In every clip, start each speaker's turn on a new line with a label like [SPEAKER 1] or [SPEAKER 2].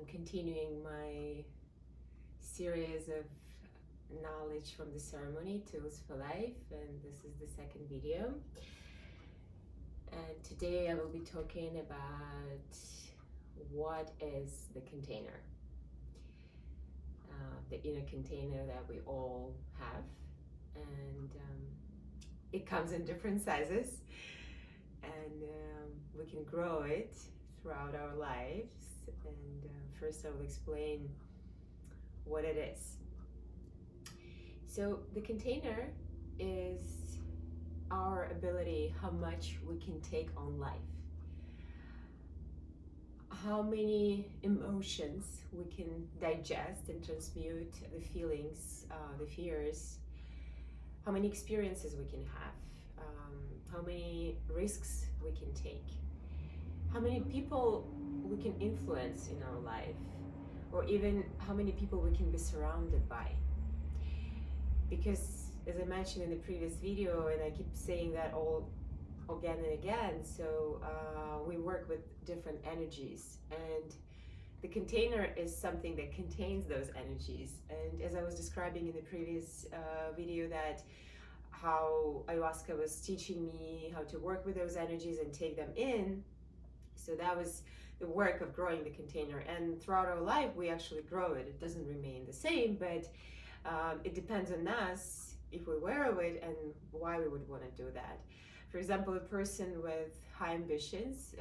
[SPEAKER 1] continuing my series of knowledge from the ceremony, Tools for Life, and this is the second video. And today I will be talking about what is the container, the inner container that we all have, and it comes in different sizes, and we can grow it throughout our lives. And first I will explain what it is. So the container is our ability, how much we can take on life, how many emotions we can digest and transmute, the feelings, the fears, how many experiences we can have, how many risks we can take, how many people we can influence in our life, or even how many people we can be surrounded by. Because as I mentioned in the previous video, and I keep saying that all again and again, so we work with different energies, and the container is something that contains those energies. And as I was describing in the previous video, that how ayahuasca was teaching me how to work with those energies and take them in, so that was the work of growing the container. And throughout our life we actually grow it. It doesn't remain the same, but it depends on us if we're aware of it and why we would want to do that. For example, a person with high ambitions,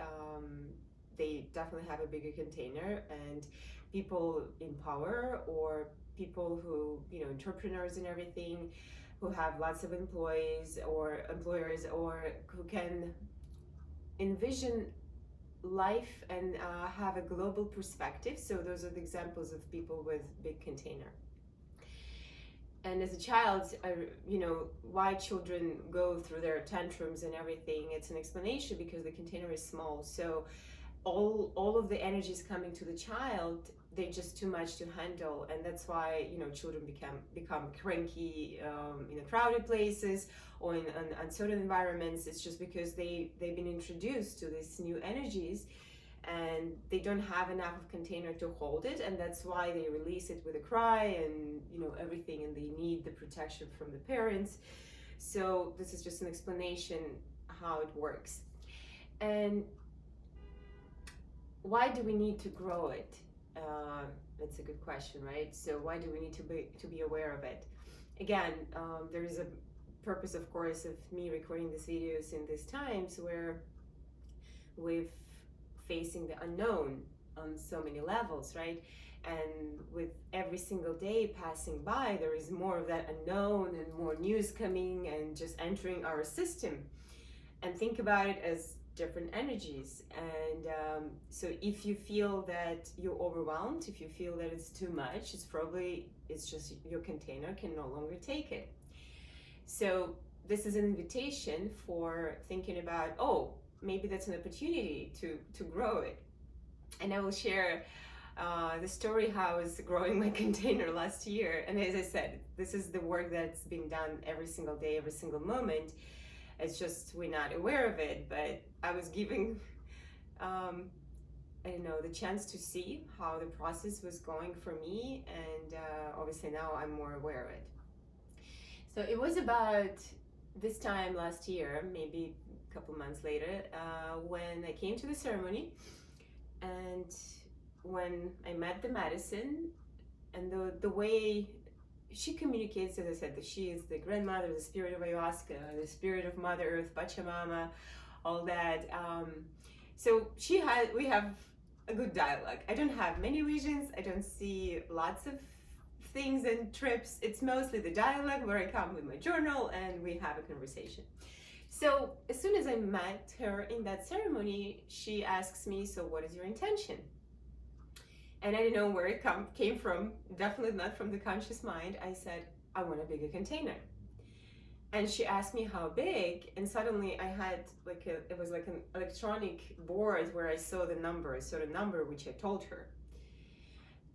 [SPEAKER 1] they definitely have a bigger container, and people in power, or people who, entrepreneurs and everything, who have lots of employees or employers, or who can envision life and have a global perspective. So those are the examples of people with big container. And as a child, why children go through their tantrums and everything, it's an explanation because the container is small. So all of the energies coming to the child, they're just too much to handle. And that's why, children become cranky in crowded places or in uncertain environments. It's just because they've been introduced to these new energies, and they don't have enough of container to hold it, and that's why they release it with a cry and everything, and they need the protection from the parents. So this is just an explanation how it works. And why do we need to grow it? That's a good question, right? So why do we need to be aware of it? Again, there is a purpose, of course, of me recording these videos in these times where we've facing the unknown on so many levels, right? And with every single day passing by, there is more of that unknown and more news coming and just entering our system. And think about it as different energies. And so if you feel that you're overwhelmed, if you feel that it's too much, it's just your container can no longer take it. So this is an invitation for thinking about, maybe that's an opportunity to grow it. And I will share the story how I was growing my container last year. And as I said, this is the work that's being done every single day, every single moment. It's just we're not aware of it, but I was given the chance to see how the process was going for me, and obviously now I'm more aware of it. So it was about this time last year, maybe a couple months later, when I came to the ceremony, and when I met the medicine, and the way she communicates, as I said, that she is the grandmother, the spirit of ayahuasca, the spirit of Mother Earth, Pachamama, all that. So we have a good dialogue. I don't have many visions. I don't see lots of things and trips. It's mostly the dialogue where I come with my journal and we have a conversation. So as soon as I met her in that ceremony, she asks me, so what is your intention? And I didn't know where it came from, definitely not from the conscious mind. I said, I want a bigger container. And she asked me how big, and suddenly I had it was like an electronic board where I saw the number which I told her.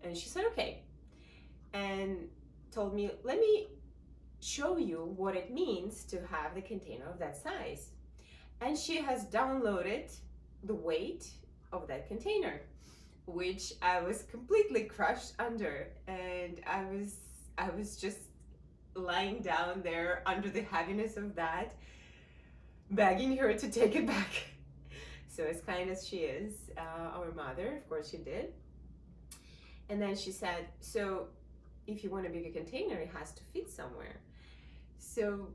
[SPEAKER 1] And she said, okay. And told me, let me show you what it means to have the container of that size. And she has downloaded the weight of that container. which I was completely crushed under, and I was just lying down there under the heaviness of that, begging her to take it back. So as kind as she is, our mother, of course she did. And then she said, so if you want a bigger container, it has to fit somewhere. So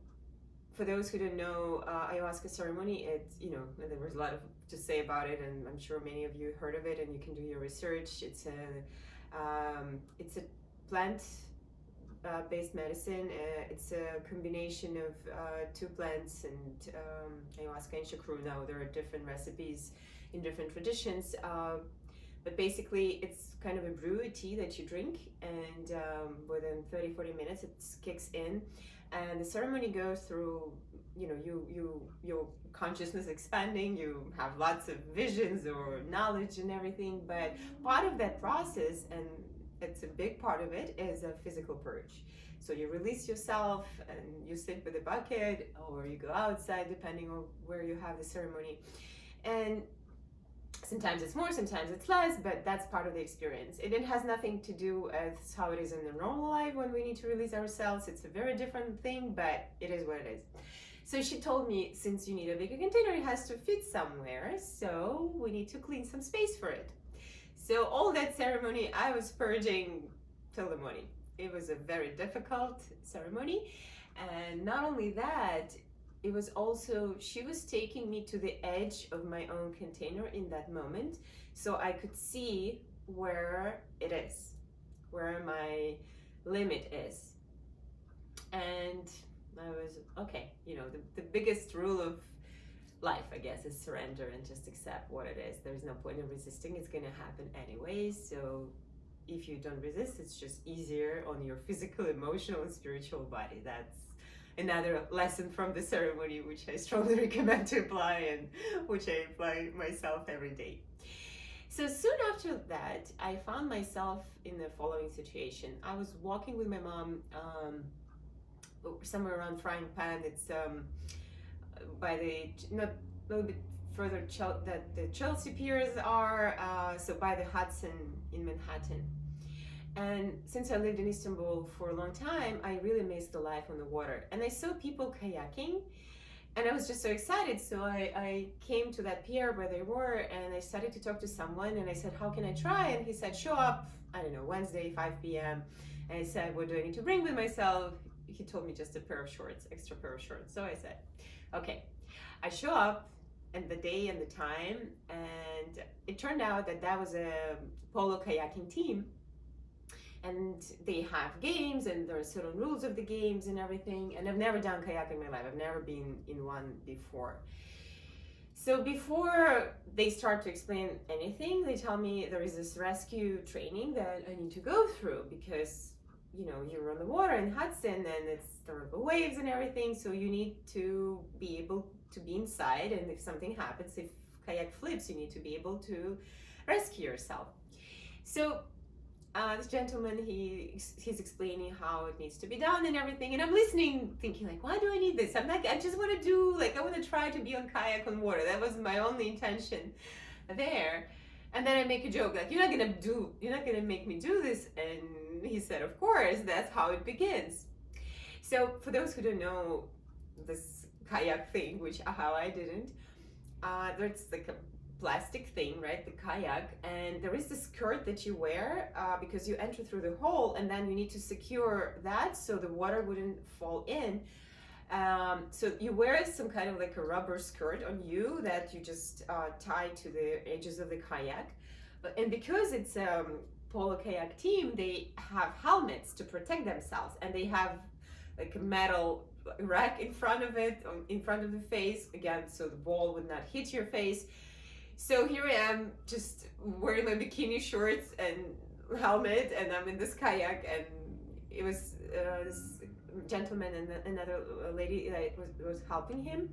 [SPEAKER 1] for those who don't know, ayahuasca ceremony, there was a lot to say about it, and I'm sure many of you heard of it, and you can do your research. It's a plant based medicine. It's a combination of two plants, and ayahuasca and chakru. Now there are different recipes in different traditions, but basically it's kind of a brew, a tea that you drink, and within 30-40 minutes it kicks in, and the ceremony goes through, your consciousness expanding, you have lots of visions or knowledge and everything, but part of that process, and it's a big part of it, is a physical purge. So you release yourself and you sit with a bucket, or you go outside depending on where you have the ceremony, and sometimes it's more, sometimes it's less, but that's part of the experience. It has nothing to do with how it is in the normal life when we need to release ourselves. It's a very different thing, but it is what it is. So she told me, since you need a bigger container, it has to fit somewhere, so we need to clean some space for it. So all that ceremony, I was purging till the morning. It was a very difficult ceremony, and not only that, it was also, she was taking me to the edge of my own container in that moment, so I could see where it is, where my limit is. And I was, okay, the biggest rule of life, I guess, is surrender and just accept what it is. There's no point in resisting, it's gonna happen anyways. So if you don't resist, it's just easier on your physical, emotional, and spiritual body. That's another lesson from the ceremony, which I strongly recommend to apply, and which I apply myself every day. So soon after that, I found myself in the following situation. I was walking with my mom somewhere around Frying Pan. It's by the, not a little bit further that the Chelsea Piers are, so by the Hudson in Manhattan. And since I lived in Istanbul for a long time, I really missed the life on the water. And I saw people kayaking, and I was just so excited. So I came to that pier where they were, and I started to talk to someone, and I said, how can I try? And he said, show up, I don't know, Wednesday, 5 p.m. And I said, what do I need to bring with myself? He told me just a pair of shorts, extra pair of shorts. So I said, okay. I show up, and the day and the time, and it turned out that was a polo kayaking team. And they have games, and there are certain rules of the games and everything. And I've never done kayak in my life. I've never been in one before. So before they start to explain anything, they tell me there is this rescue training that I need to go through, because you're on the water in Hudson, and there are the waves and everything. So you need to be able to be inside, and if something happens, if kayak flips, you need to be able to rescue yourself. So this gentleman, he's explaining how it needs to be done and everything, and I'm listening, thinking like, why do I need this? I'm like, I just want to do, I want to try to be on kayak on water. That was my only intention there. And then I make a joke like, you're not gonna make me do this. And he said, of course, that's how it begins. So for those who don't know this kayak thing, which how I didn't, there's like a plastic thing, right, the kayak, and there is the skirt that you wear because you enter through the hole, and then you need to secure that so the water wouldn't fall in. So you wear some kind of like a rubber skirt on you that you just tie to the edges of the kayak. And because it's a polo kayak team, they have helmets to protect themselves, and they have like a metal rack in front of it, in front of the face, again, so the ball would not hit your face. So here I am, just wearing my bikini shorts and helmet, and I'm in this kayak, and it was this gentleman and another lady that was helping him.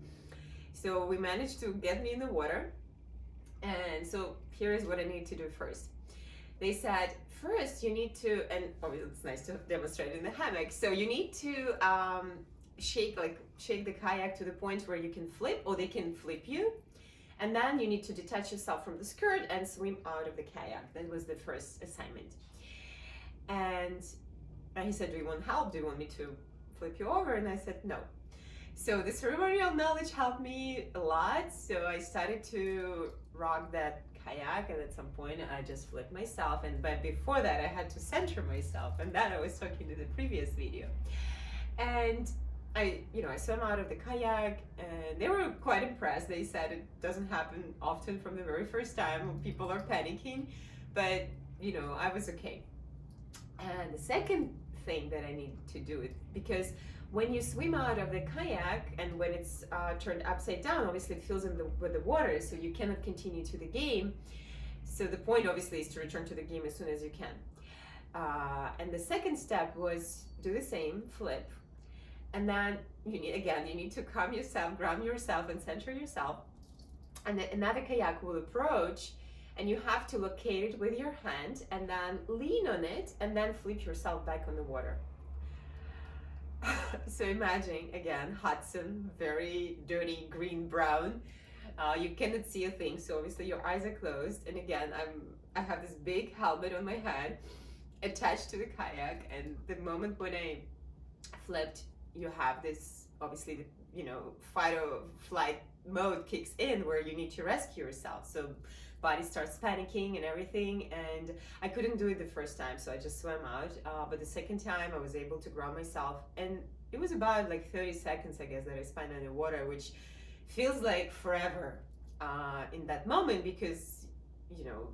[SPEAKER 1] So we managed to get me in the water, and so here is what I need to do first. They said, first you need to, and it's nice to demonstrate in the hammock, so you need to shake the kayak to the point where you can flip, or they can flip you. And then you need to detach yourself from the skirt and swim out of the kayak. That was the first assignment. And he said, do you want help? Do you want me to flip you over? And I said, no. So the ceremonial knowledge helped me a lot. So I started to rock that kayak, and at some point I just flipped myself. But before that, I had to center myself, and that I was talking to the previous video. And I swam out of the kayak, and they were quite impressed. They said it doesn't happen often from the very first time. People are panicking, but I was okay. And the second thing that I need to do it, because when you swim out of the kayak and when it's turned upside down, obviously it fills in with the water, so you cannot continue to the game. So the point obviously is to return to the game as soon as you can. And the second step was do the same, flip. And then you need to calm yourself, ground yourself, and center yourself. And then another kayak will approach, and you have to locate it with your hand and then lean on it and then flip yourself back on the water. So imagine, again, Hudson, very dirty, green, brown. You cannot see a thing, so obviously your eyes are closed. And again, I have this big helmet on my head attached to the kayak. And the moment when I flipped, you have this, obviously, fight or flight mode kicks in where you need to rescue yourself. So body starts panicking and everything, and I couldn't do it the first time, so I just swam out. But the second time I was able to ground myself, and it was about like 30 seconds, I guess, that I spent underwater, which feels like forever in that moment, because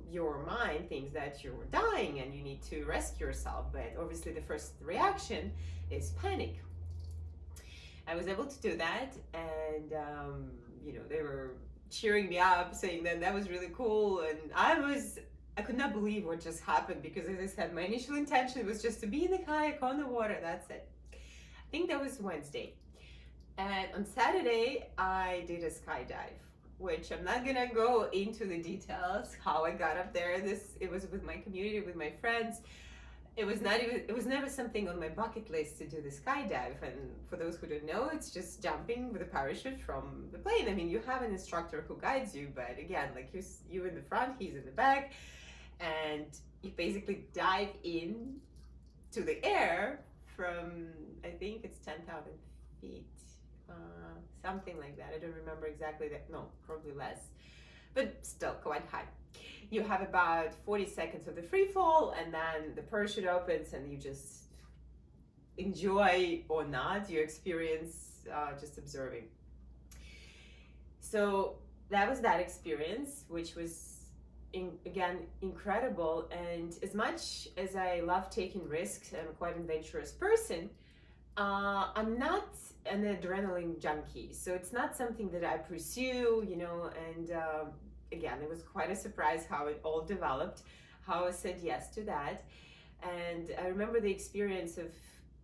[SPEAKER 1] your mind thinks that you're dying and you need to rescue yourself. But obviously the first reaction is panic. I was able to do that, and they were cheering me up, saying that was really cool, and I could not believe what just happened, because as I said, my initial intention was just to be in the kayak on the water. That's it. I think that was Wednesday, and on Saturday I did a skydive, which I'm not gonna go into the details how I got up there. It was with my community, with my friends. It was never something on my bucket list to do the skydive. And for those who don't know, it's just jumping with a parachute from the plane. I mean, you have an instructor who guides you, but again, like you in the front, he's in the back, and you basically dive in to the air from, I think it's 10,000 feet, something like that. I don't remember exactly that. No, probably less, but still quite high. You have about 40 seconds of the free fall, and then the parachute opens, and you just enjoy or not your experience, just observing. So that was that experience, which was again incredible. And as much as I love taking risks, I'm a quite adventurous person. I'm not an adrenaline junkie, so it's not something that I pursue, and again, it was quite a surprise how it all developed, how I said yes to that. And I remember the experience of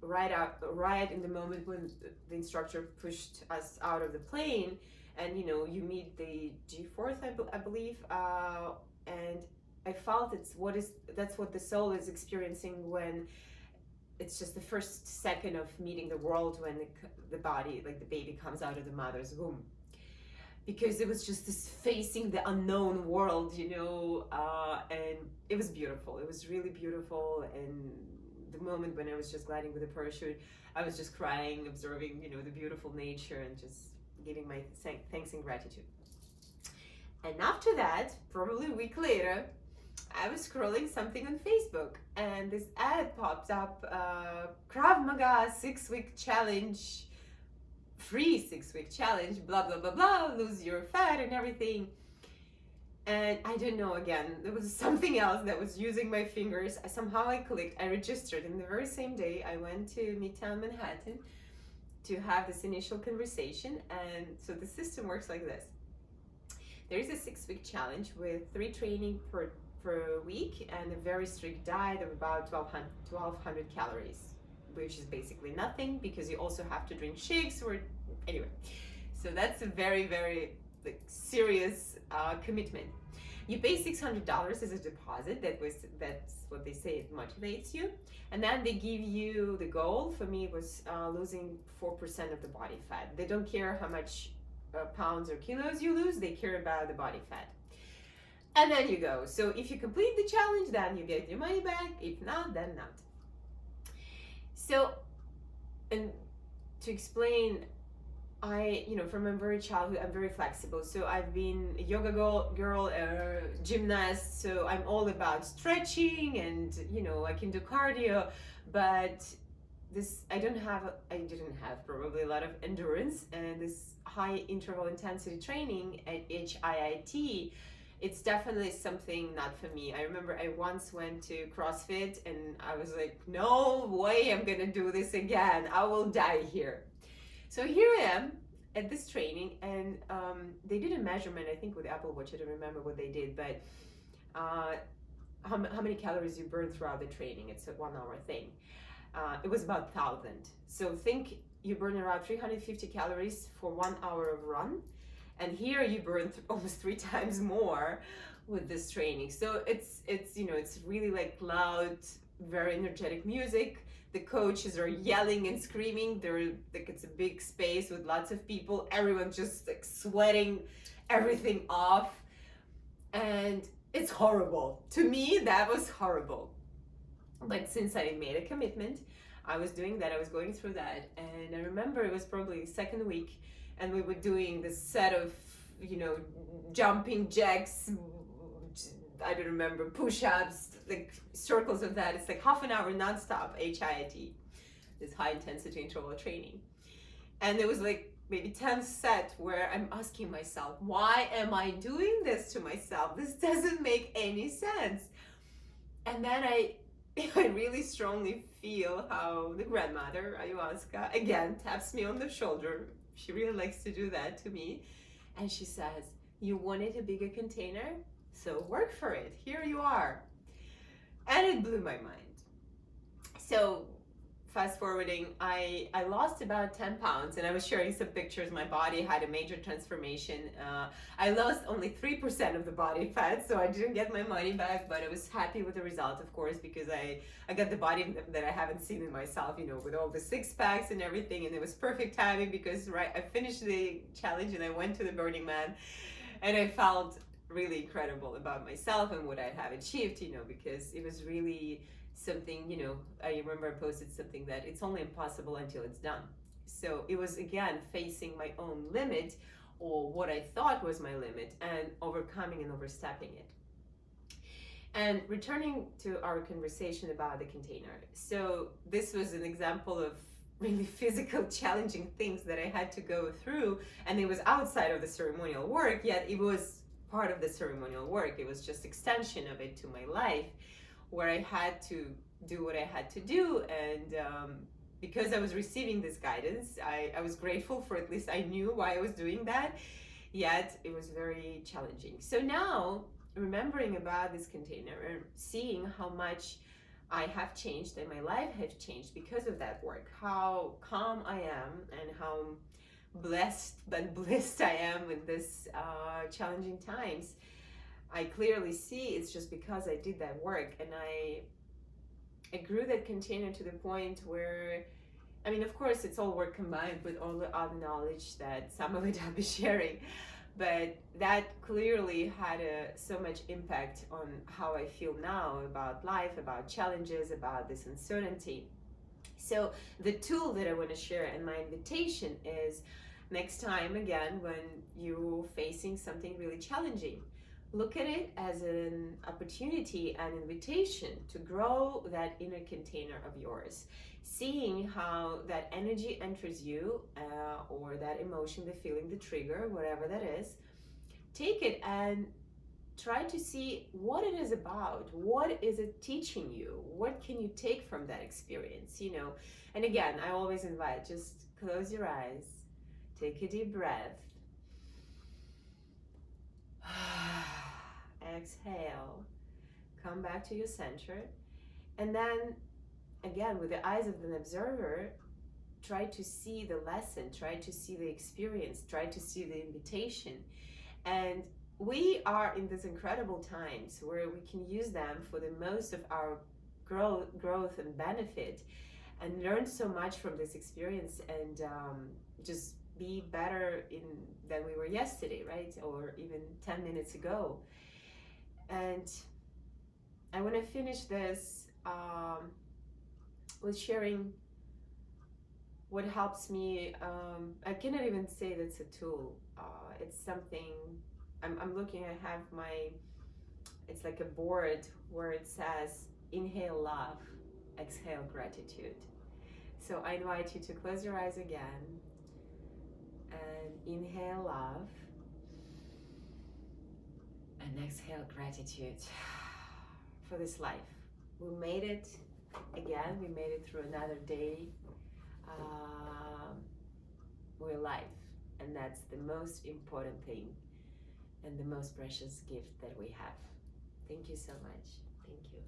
[SPEAKER 1] right in the moment when the instructor pushed us out of the plane, and you meet the G-force, I believe, and I felt that's what the soul is experiencing when it's just the first second of meeting the world, when the body, like the baby, comes out of the mother's womb. Because it was just this facing the unknown world, and it was beautiful. It was really beautiful. And the moment when I was just gliding with a parachute, I was just crying, observing, the beautiful nature, and just giving my thanks and gratitude. And after that, probably a week later, I was scrolling something on Facebook, and this ad popped up, Krav Maga 6-week challenge, free 6-week challenge, blah blah blah blah, lose your fat and everything. And I don't know, again, there was something else that was using my fingers. Somehow I clicked, I registered, and the very same day I went to Midtown Manhattan to have this initial conversation. And so the system works like this: there is a 6-week challenge with 3 training per week and a very strict diet of about 1200 calories, which is basically nothing, because you also have to drink shakes anyway. So that's a very, very serious commitment. You pay $600 as a deposit. That's what they say, it motivates you. And then they give you the goal. For me, it was losing 4% of the body fat. They don't care how much pounds or kilos you lose, they care about the body fat. And then you go. So if you complete the challenge, then you get your money back. If not, then not. So, and to explain, from a very childhood, I'm very flexible. So I've been a yoga girl, gymnast. So I'm all about stretching, and I can do cardio, but I didn't have probably a lot of endurance, and this high interval intensity training at HIIT, it's definitely something not for me. I remember I once went to CrossFit and I was like, no way I'm gonna do this again. I will die here. So here I am at this training, and they did a measurement, I think with Apple Watch. I don't remember what they did, but how many calories you burn throughout the training. It's a 1 hour thing. It was about 1,000. So think you burn around 350 calories for 1 hour of run. And here you burn almost 3 times more with this training. So it's really like loud, very energetic music. The coaches are yelling and screaming. It's a big space with lots of people. Everyone's just like sweating everything off. And it's horrible. To me, that was horrible. But since I made a commitment, I was doing that. I was going through that. And I remember it was probably the second week, and we were doing this set of, jumping jacks, I don't remember, push-ups, like circles of that. It's like half an hour nonstop, HIIT, this high intensity interval training. And there was like maybe 10th set where I'm asking myself, why am I doing this to myself? This doesn't make any sense. And then I really strongly feel how the grandmother, ayahuasca, again, taps me on the shoulder. She really likes to do that to me. And she says, you wanted a bigger container? So work for it. Here you are. And it blew my mind. So fast forwarding, I lost about 10 pounds, and I was sharing some pictures. My body had a major transformation. I lost only 3% of the body fat, so I didn't get my money back, but I was happy with the result, of course, because I got the body that I haven't seen in myself, with all the 6 packs and everything. And it was perfect timing because I finished the challenge and I went to the Burning Man, and I felt really incredible about myself and what I have achieved, because it was really something, I remember I posted something that it's only impossible until it's done. So it was, again, facing my own limit, or what I thought was my limit, and overcoming and overstepping it. And returning to our conversation about the container. So this was an example of really physical, challenging things that I had to go through, and it was outside of the ceremonial work, yet it was part of the ceremonial work. It was just extension of it to my life, where I had to do what I had to do. And because I was receiving this guidance, I was grateful for, at least I knew why I was doing that, yet it was very challenging. So now, remembering about this container and seeing how much I have changed and my life has changed because of that work, how calm I am and how blessed I am in this challenging times, I clearly see it's just because I did that work. And I grew that container to the point where, of course, it's all work combined with all the other knowledge that some of it I'll be sharing, but that clearly had so much impact on how I feel now about life, about challenges, about this uncertainty. So the tool that I want to share, and my invitation is, next time, again, when you're facing something really challenging, look at it as an opportunity, an invitation to grow that inner container of yours. Seeing how that energy enters you, or that emotion, the feeling, the trigger, whatever that is, take it and try to see what it is about. What is it teaching you? What can you take from that experience? And again, I always invite, just close your eyes, take a deep breath. Exhale, come back to your center, and then again, with the eyes of an observer, try to see the lesson, try to see the experience, try to see the invitation. And we are in these incredible times where we can use them for the most of our growth and benefit, and learn so much from this experience, and just be better than we were yesterday, right? Or even 10 minutes ago. And I want to finish this with sharing what helps me. I cannot even say that's a tool. It's something I'm looking. I have it's like a board where it says inhale love, exhale gratitude. So I invite you to close your eyes again and inhale love and exhale gratitude for this life. We made it again. We made it through another day. We're alive, and that's the most important thing and the most precious gift that we have. Thank you so much. Thank you.